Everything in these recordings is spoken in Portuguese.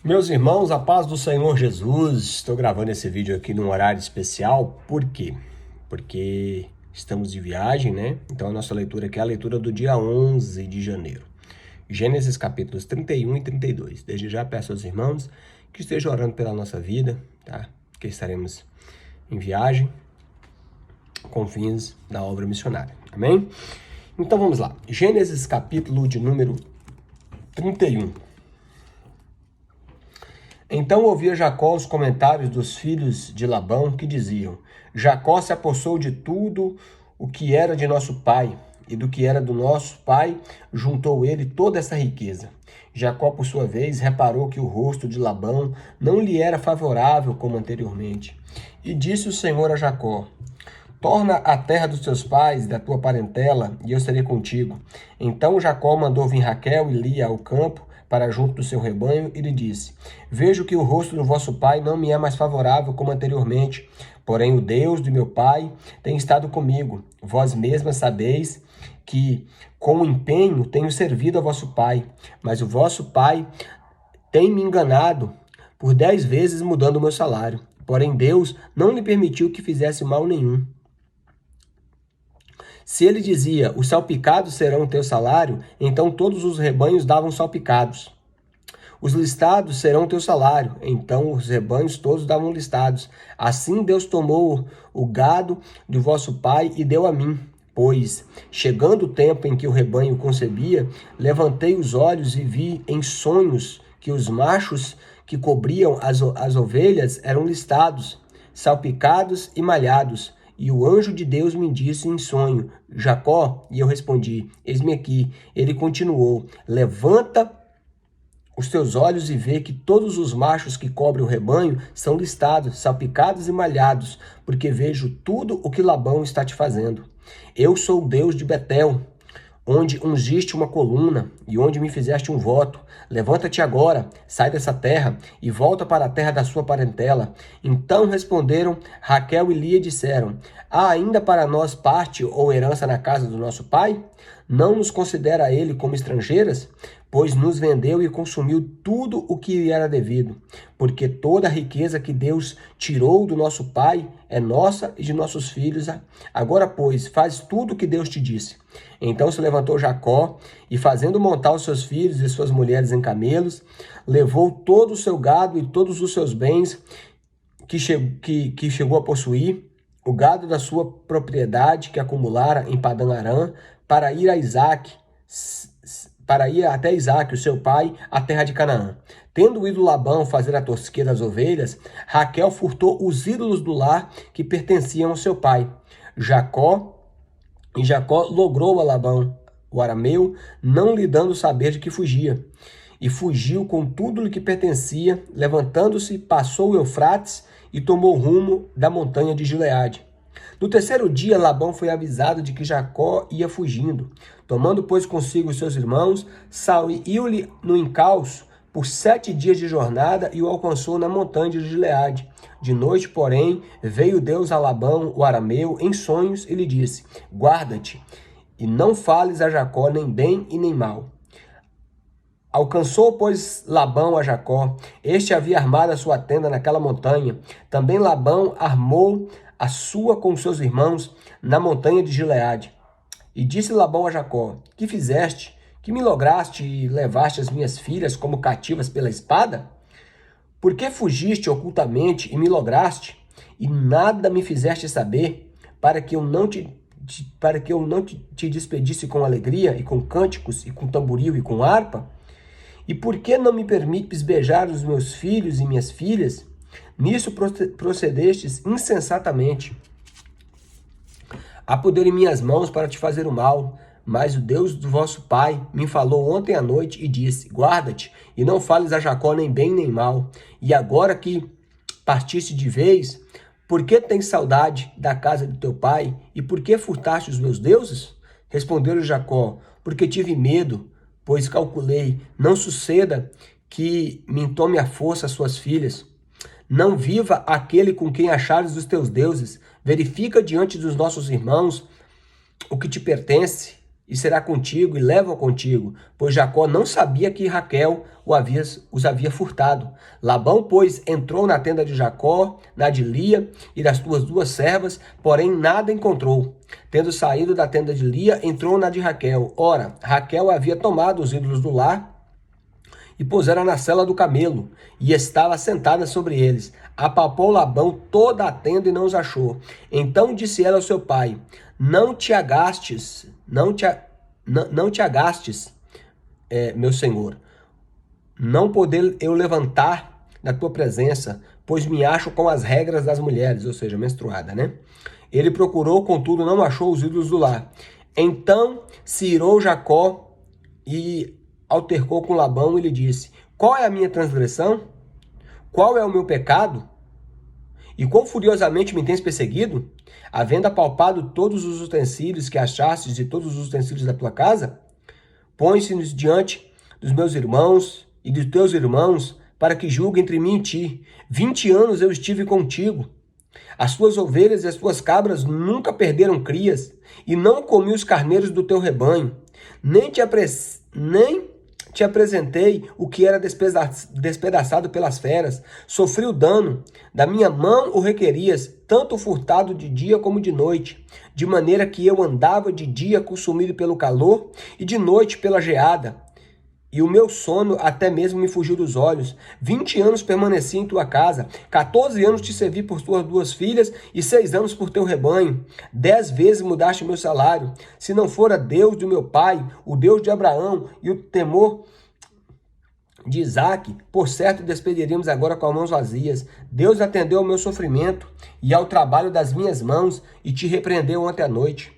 Meus irmãos, a paz do Senhor Jesus. Estou gravando esse vídeo aqui num horário especial. Por quê? Porque estamos de viagem, né? Então a nossa leitura aqui é a leitura do dia 11 de janeiro. Gênesis capítulos 31 e 32. Desde já peço aos irmãos que estejam orando pela nossa vida, tá? Que estaremos em viagem com fins da obra missionária. Amém? Então vamos lá. Gênesis capítulo de número 31. Então ouvia Jacó os comentários dos filhos de Labão que diziam: Jacó se apossou de tudo o que era de nosso pai, e do que era do nosso pai juntou ele toda essa riqueza. Jacó, por sua vez, reparou que o rosto de Labão não lhe era favorável como anteriormente. E disse o Senhor a Jacó: Torna a terra dos teus pais e da tua parentela, e eu serei contigo. Então Jacó mandou vir Raquel e Lia ao campo, para junto do seu rebanho, e lhe disse: Vejo que o rosto do vosso pai não me é mais favorável como anteriormente, porém o Deus de meu pai tem estado comigo. Vós mesmas sabeis que com empenho tenho servido a vosso pai, mas o vosso pai tem me enganado por 10 vezes mudando o meu salário. Porém Deus não lhe permitiu que fizesse mal nenhum. Se ele dizia, os salpicados serão o teu salário, então todos os rebanhos davam salpicados. Os listados serão o teu salário, então os rebanhos todos davam listados. Assim Deus tomou o gado do vosso pai e deu a mim. Pois, chegando o tempo em que o rebanho concebia, levantei os olhos e vi em sonhos que os machos que cobriam as ovelhas eram listados, salpicados e malhados. E o anjo de Deus me disse em sonho, Jacó, e eu respondi, eis-me aqui. Ele continuou, levanta os teus olhos e vê que todos os machos que cobrem o rebanho são listados, salpicados e malhados, porque vejo tudo o que Labão está te fazendo. Eu sou o Deus de Betel, onde ungiste uma coluna e onde me fizeste um voto. Levanta-te agora, sai dessa terra e volta para a terra da sua parentela. Então responderam Raquel e Lia e disseram, há ainda para nós parte ou herança na casa do nosso pai? Não nos considera ele como estrangeiras? Pois nos vendeu e consumiu tudo o que lhe era devido. Porque toda a riqueza que Deus tirou do nosso pai é nossa e de nossos filhos. Agora, pois, faz tudo o que Deus te disse. Então se levantou Jacó e, fazendo montar os seus filhos e suas mulheres em camelos, levou todo o seu gado e todos os seus bens que chegou a possuir, o gado da sua propriedade que acumulara em Padã Arã, para ir até Isaque, o seu pai, a terra de Canaã. Tendo ido Labão fazer a tosquia das ovelhas, Raquel furtou os ídolos do lar que pertenciam ao seu pai. Jacó logrou a Labão, o arameu, não lhe dando saber de que fugia. E fugiu com tudo lhe que pertencia, levantando-se, passou o Eufrates e tomou rumo da montanha de Gileade. No terceiro dia, Labão foi avisado de que Jacó ia fugindo. Tomando, pois, consigo os seus irmãos, saiu-lhe no encalço por 7 dias de jornada e o alcançou na montanha de Gileade. De noite, porém, veio Deus a Labão, o arameu, em sonhos e lhe disse, guarda-te e não fales a Jacó nem bem e nem mal. Alcançou, pois, Labão a Jacó. Este havia armado a sua tenda naquela montanha. Também Labão armou a sua com seus irmãos na montanha de Gileade. E disse Labão a Jacó, que fizeste? Que me lograste e levaste as minhas filhas como cativas pela espada? Por que fugiste ocultamente e me lograste? E nada me fizeste saber, para que eu não te despedisse com alegria, e com cânticos, e com tamboril, e com harpa? E por que não me permites beijar os meus filhos e minhas filhas? Nisso procedestes insensatamente. Há poder em minhas mãos para te fazer o mal, mas o Deus do vosso pai me falou ontem à noite e disse, guarda-te e não fales a Jacó nem bem nem mal. E agora que partiste de vez, por que tens saudade da casa de teu pai? E por que furtaste os meus deuses? Respondeu-lhe Jacó, porque tive medo, pois calculei, não suceda que me tome à força as suas filhas. Não viva aquele com quem achares os teus deuses. Verifica diante dos nossos irmãos o que te pertence e será contigo, e leva-o contigo, pois Jacó não sabia que Raquel os havia furtado. Labão, pois, entrou na tenda de Jacó, na de Lia e das suas 2 servas, porém nada encontrou. Tendo saído da tenda de Lia, entrou na de Raquel. Ora, Raquel havia tomado os ídolos do lar e pusera na sela do camelo, e estava sentada sobre eles. Apalpou Labão toda a tenda e não os achou. Então disse ela ao seu pai: Não te agastes, meu senhor, não poder eu levantar da tua presença, pois me acho com as regras das mulheres, ou seja, menstruada, né? Ele procurou, contudo, não achou os ídolos do lar. Então se irou Jacó e altercou com Labão e lhe disse: Qual é a minha transgressão? Qual é o meu pecado? E quão furiosamente me tens perseguido? Havendo apalpado todos os utensílios que achastes e todos os utensílios da tua casa? Põe-se-nos diante dos meus irmãos e dos teus irmãos, para que julgue entre mim e ti. 20 anos eu estive contigo. As tuas ovelhas e as tuas cabras nunca perderam crias, e não comi os carneiros do teu rebanho, nem te apresentei o que era despedaçado pelas feras. Sofri o dano, da minha mão o requerias, tanto furtado de dia como de noite, de maneira que eu andava de dia consumido pelo calor e de noite pela geada. E o meu sono até mesmo me fugiu dos olhos. 20 anos permaneci em tua casa, 14 anos te servi por tuas 2 filhas e 6 anos por teu rebanho. 10 vezes mudaste meu salário. Se não fora Deus do meu pai, o Deus de Abraão e o temor de Isaque, por certo despediríamos agora com as mãos vazias. Deus atendeu ao meu sofrimento e ao trabalho das minhas mãos e te repreendeu ontem à noite.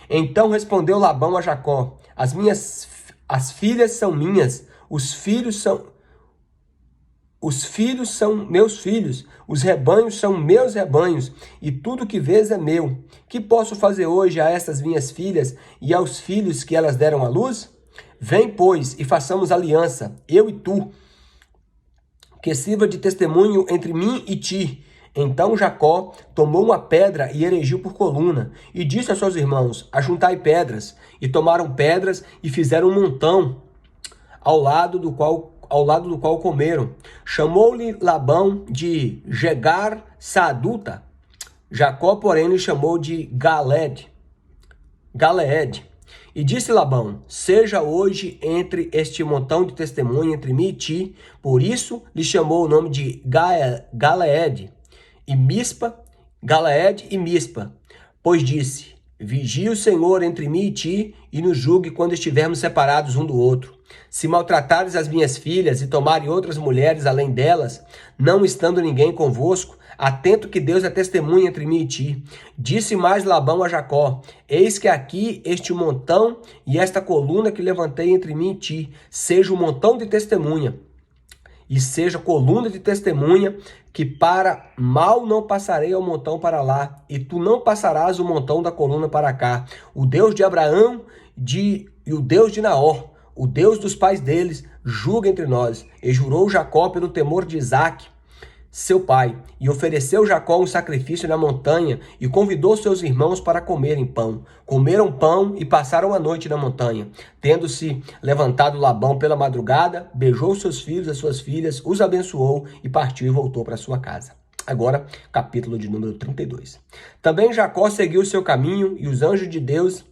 Então respondeu Labão a Jacó: As filhas são minhas, os filhos são meus filhos, os rebanhos são meus rebanhos, e tudo que vês é meu. Que posso fazer hoje a estas minhas filhas e aos filhos que elas deram à luz? Vem, pois, e façamos aliança, eu e tu, que sirva de testemunho entre mim e ti. Então Jacó tomou uma pedra e erigiu por coluna, e disse a seus irmãos: Ajuntai pedras. E tomaram pedras e fizeram um montão ao lado do qual comeram. Chamou-lhe Labão de Jegar Saaduta. Jacó, porém, lhe chamou de Galeed. E disse Labão: Seja hoje entre este montão de testemunha entre mim e ti. Por isso lhe chamou o nome de Galeed e Mispa, pois disse: Vigie o Senhor entre mim e ti, e nos julgue quando estivermos separados um do outro. Se maltratares as minhas filhas e tomarem outras mulheres além delas, não estando ninguém convosco, atento que Deus é testemunha entre mim e ti. Disse mais Labão a Jacó: Eis que aqui este montão e esta coluna que levantei entre mim e ti, seja um montão de testemunha, e seja coluna de testemunha, que para mal não passarei ao montão para lá, e tu não passarás o montão da coluna para cá. O Deus de Abraão e o Deus de Naor, o Deus dos pais deles, julga entre nós. E jurou Jacó pelo temor de Isaque, seu pai, e ofereceu Jacó um sacrifício na montanha, e convidou seus irmãos para comerem pão. Comeram pão e passaram a noite na montanha. Tendo-se levantado Labão pela madrugada, beijou seus filhos e suas filhas, os abençoou e partiu e voltou para sua casa. Agora, capítulo de número 32. Também Jacó seguiu o seu caminho, e os anjos de Deus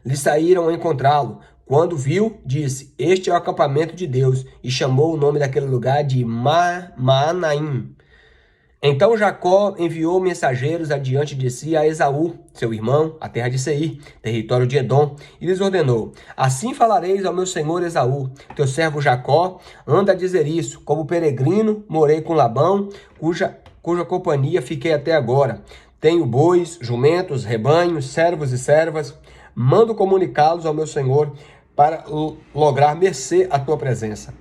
lhe saíram a encontrá-lo. Quando viu, disse: Este é o acampamento de Deus, e chamou o nome daquele lugar de Maanaim. Então Jacó enviou mensageiros adiante de si a Esaú, seu irmão, a terra de Seir, território de Edom, e lhes ordenou: Assim falareis ao meu senhor Esaú: Teu servo Jacó anda a dizer isso: Como peregrino morei com Labão, cuja companhia fiquei até agora. Tenho bois, jumentos, rebanhos, servos e servas. Mando comunicá-los ao meu senhor para lograr mercê à tua presença.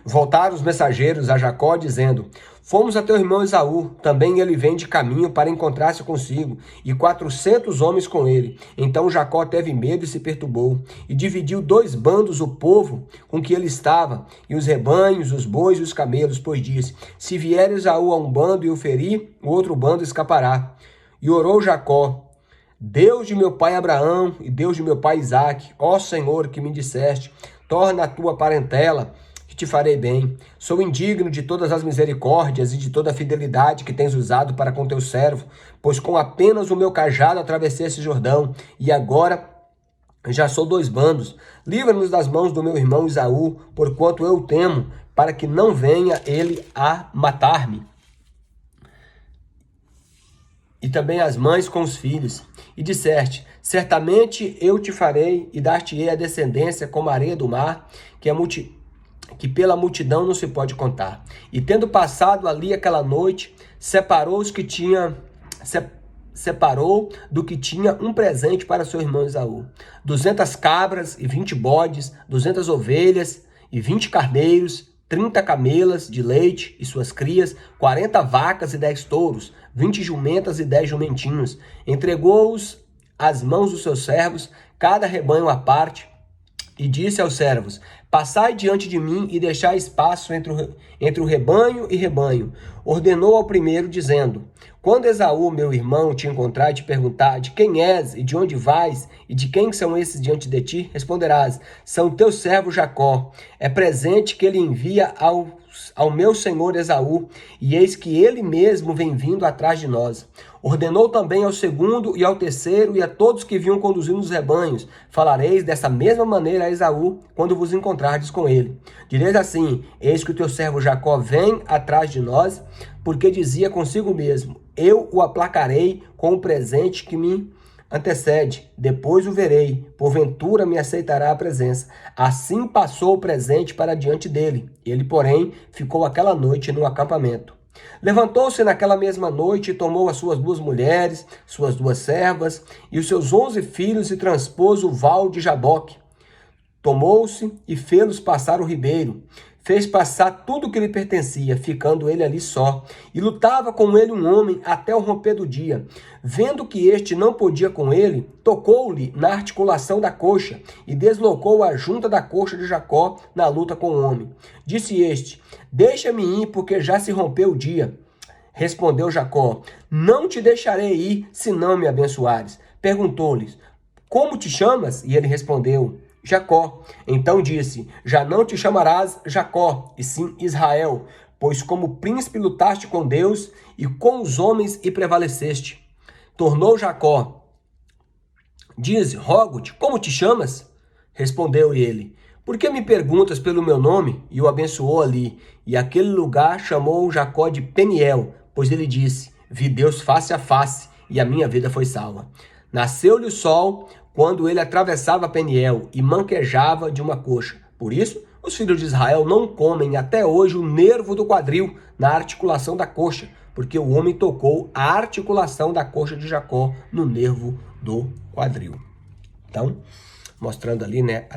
Voltaram os mensageiros a Jacó, dizendo: Fomos a teu irmão Esaú, também ele vem de caminho para encontrar-se consigo, e 400 homens com ele. Então Jacó teve medo e se perturbou, e dividiu 2 bandos o povo com que ele estava, e os rebanhos, os bois e os camelos, pois disse: Se vier Esaú a um bando e o ferir, o outro bando escapará. E orou Jacó: Deus de meu pai Abraão e Deus de meu pai Isaque, ó Senhor, que me disseste, torna a tua parentela, que te farei bem. Sou indigno de todas as misericórdias e de toda a fidelidade que tens usado para com teu servo, pois com apenas o meu cajado atravessei esse Jordão, e agora já sou 2 bandos. Livra-nos das mãos do meu irmão Esaú, porquanto eu o temo, para que não venha ele a matar-me. E também as mães com os filhos. E disseste, certamente eu te farei e dar-te-ei a descendência como a areia do mar, que pela multidão não se pode contar. E tendo passado ali aquela noite, separou do que tinha um presente para seu irmão Esaú. 200 cabras e 20 bodes, 200 ovelhas e 20 carneiros, 30 camelas de leite e suas crias, 40 vacas e 10 touros, 20 jumentas e 10 jumentinhos. Entregou-os às mãos dos seus servos, cada rebanho à parte, e disse aos servos, passai diante de mim e deixai espaço entre o rebanho e rebanho. Ordenou ao primeiro, dizendo, quando Esaú, meu irmão, te encontrar e te perguntar de quem és e de onde vais e de quem são esses diante de ti, responderás, são teu servo Jacó. É presente que ele envia ao meu senhor Esaú, e eis que ele mesmo vem vindo atrás de nós. Ordenou também ao segundo e ao terceiro e a todos que vinham conduzindo os rebanhos, falareis dessa mesma maneira a Esaú, quando vos encontrardes com ele. Direis assim, eis que o teu servo Jacó vem atrás de nós, porque dizia consigo mesmo, eu o aplacarei com o presente que me antecede, depois o verei, porventura me aceitará a presença. Assim passou o presente para diante dele. Ele, porém, ficou aquela noite no acampamento. Levantou-se naquela mesma noite e tomou as suas 2 mulheres, suas 2 servas e os seus 11 filhos e transpôs o val de Jaboque. Tomou-se e fê-los passar o ribeiro. Fez passar tudo o que lhe pertencia, ficando ele ali só. E lutava com ele um homem até o romper do dia. Vendo que este não podia com ele, tocou-lhe na articulação da coxa e deslocou a junta da coxa de Jacó na luta com o homem. Disse este, deixa-me ir, porque já se rompeu o dia. Respondeu Jacó, não te deixarei ir, se não me abençoares. Perguntou-lhes, como te chamas? E ele respondeu, Jacó. Então disse, já não te chamarás Jacó, e sim Israel, pois como príncipe lutaste com Deus e com os homens e prevaleceste. Tornou Jacó, diz, rogo-te, como te chamas? Respondeu ele, por que me perguntas pelo meu nome? E o abençoou ali, e aquele lugar chamou Jacó de Peniel, pois ele disse, vi Deus face a face, e a minha vida foi salva. Nasceu-lhe o sol, quando ele atravessava Peniel e manquejava de uma coxa. Por isso, os filhos de Israel não comem até hoje o nervo do quadril na articulação da coxa, porque o homem tocou a articulação da coxa de Jacó no nervo do quadril. Então, mostrando ali, né,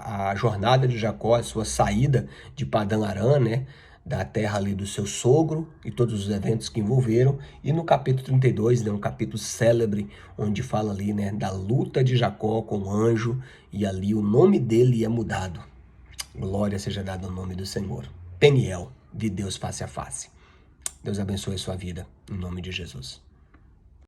a jornada de Jacó, a sua saída de Padã Arã, né, da terra ali do seu sogro e todos os eventos que envolveram. E no capítulo 32, né, um capítulo célebre, onde fala ali, né, da luta de Jacó com o anjo, e ali o nome dele é mudado. Glória seja dada ao nome do Senhor. Peniel, de Deus face a face. Deus abençoe a sua vida, em nome de Jesus.